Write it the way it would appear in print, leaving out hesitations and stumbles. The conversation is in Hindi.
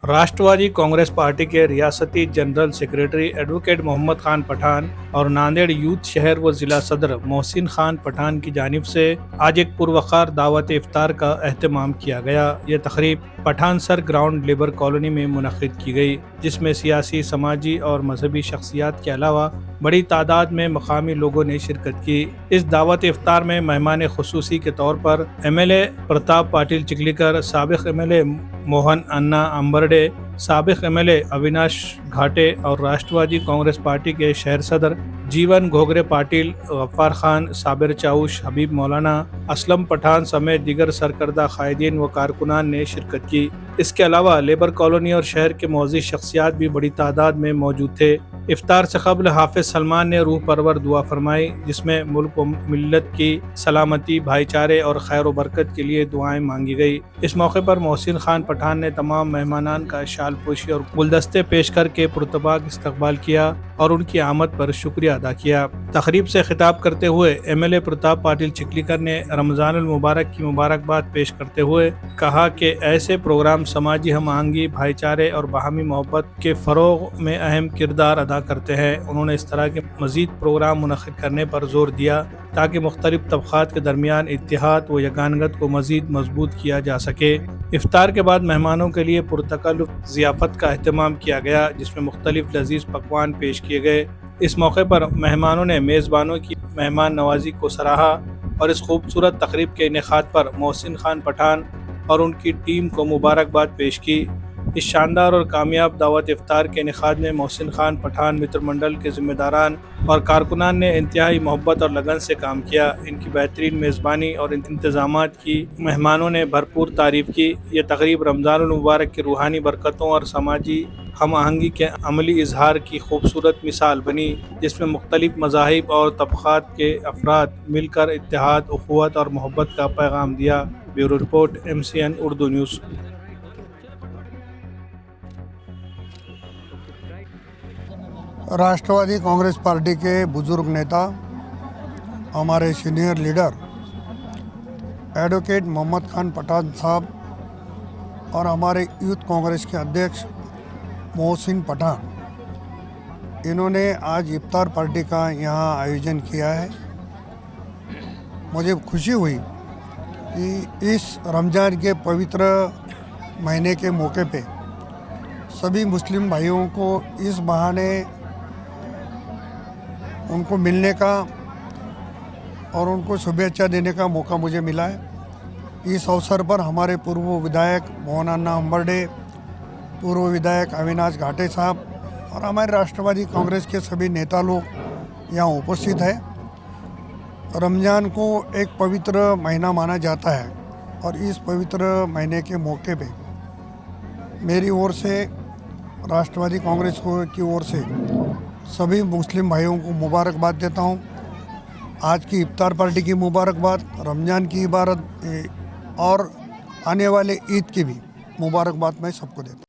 राष्ट्रवादी कांग्रेस पार्टी के रियासती general secretary advocate Mohammad Khan Pathan और नांदेड़ यूथ शहर व जिला सदर मोहसिन खान पठान की जानिब से आज एक पुरवकार दावत इफ्तार का एहतमाम किया गया। यह तकरीब Pathan sir ground labour colony में मुनक्किद की गई, जिसमें सियासी, समाजी और मजहबी शख्सियात के अलावा बड़ी तादाद में मकामी लोगों ने शिरकत की। इस दावत इफ्तार में मेहमान खुसूसी के तौर पर MLA प्रताप पाटिल चिखलीकर, साबिक MLA मोहन अन्ना अंबरडे, साबिक MLA अविनाश घाटे और राष्ट्रवादी कांग्रेस पार्टी के शहर सदर जीवन घोगरे पाटिल, गफ्फार खान, साबिर चाउश, हबीब मौलाना, असलम पठान समेत दीगर सरकर्दा कायदीन व कारकुनान ने शिरकत की। इसके अलावा लेबर कॉलोनी और शहर के मौजूद शख्सियात भी बड़ी तादाद में मौजूद थे। इफ्तार से कबल हाफिज सलमान ने रूह परवर दुआ फरमाई, जिसमें मुल्क व मिल्लत की सलामती, भाईचारे और खैर व बरकत के लिए दुआएं मांगी गई। इस मौके पर मोहसिन खान पठान ने तमाम मेहमानान का शाल पोशी और गुलदस्ते पेश करके पुरतबाक इस्तकबाल किया और उनकी आमद पर शुक्रिया अदा किया। तकरीब से खिताब करते हुए MLA प्रताप पाटिल चिखलीकर ने रमज़ानुल मुबारक की मुबारकबाद पेश करते हुए कहा कि ऐसे प्रोग्राम समाजी हम आहंगी, भाईचारे और बाहमी मोहब्बत के फ़रोग़ में अहम किरदार अदा करते हैं। उन्होंने इस तरह के मज़ीद प्रोग्राम मुनक़्क़िद करने पर जोर दिया ताकि मुख्तलिफ तबक़ात के दरमियान इत्तिहाद व यगानगत को मज़ीद मजबूत किया जा सके। इफ्तार के बाद मेहमानों के लिए पुरतकल्लुफ़ ज़ियाफ़त का अहतमाम किया गया, जिसमें मुख्तलिफ लज़ीज़ पकवान पेश किए गए। इस मौके पर मेहमानों ने मेज़बानों की मेहमान नवाजी को सराहा और इस खूबसूरत तकरीब के इनेक़ाद पर मोहसिन खान पठान और उनकी टीम को मुबारकबाद पेश की। इस शानदार और कामयाब दावत इफ्तार के इनेक़ाद में मोहसिन खान पठान मित्र मंडल के ज़िम्मेदारान और कारकुनान ने इंतहाई मोहब्बत और लगन से काम किया। इनकी बेहतरीन मेज़बानी और इंतज़ामात की मेहमानों ने भरपूर तारीफ़ की। यह तकरीब रमज़ानुल मुबारक की रूहानी बरकतों और समाजी हम आहंगी के अमली इजहार की खूबसूरत मिसाल बनी, जिसमें मुख्तलिफ मज़ाहिब और तबक़ात के अफराद मिलकर इत्तेहाद, उख़ुवत और मोहब्बत का पैगाम दिया। Bureau report, MCN Urdu news. Rashtravadi Congress party के बुजुर्ग नेता, हमारे senior leader advocate Mohammad Khan Pathan Sahab और हमारे यूथ कांग्रेस के अध्यक्ष मोहसिन पठान, इन्होंने आज इफ्तार पार्टी का यहाँ आयोजन किया है। मुझे खुशी हुई कि इस रमज़ान के पवित्र महीने के मौके पे सभी मुस्लिम भाइयों को इस बहाने उनको मिलने का और उनको शुभेच्छा देने का मौका मुझे मिला है। इस अवसर पर हमारे पूर्व विधायक मोहन अन्ना अंबरडे, पूर्व विधायक अविनाश घाटे साहब और हमारे राष्ट्रवादी कांग्रेस के सभी नेता लोग यहाँ उपस्थित हैं। रमज़ान को एक पवित्र महीना माना जाता है और इस पवित्र महीने के मौके पे मेरी ओर से, राष्ट्रवादी कांग्रेस की ओर से सभी मुस्लिम भाइयों को मुबारकबाद देता हूँ। आज की इफ्तार पार्टी की मुबारकबाद, रमज़ान की इबारत और आने वाले ईद की भी मुबारकबाद मैं सबको देता हूँ।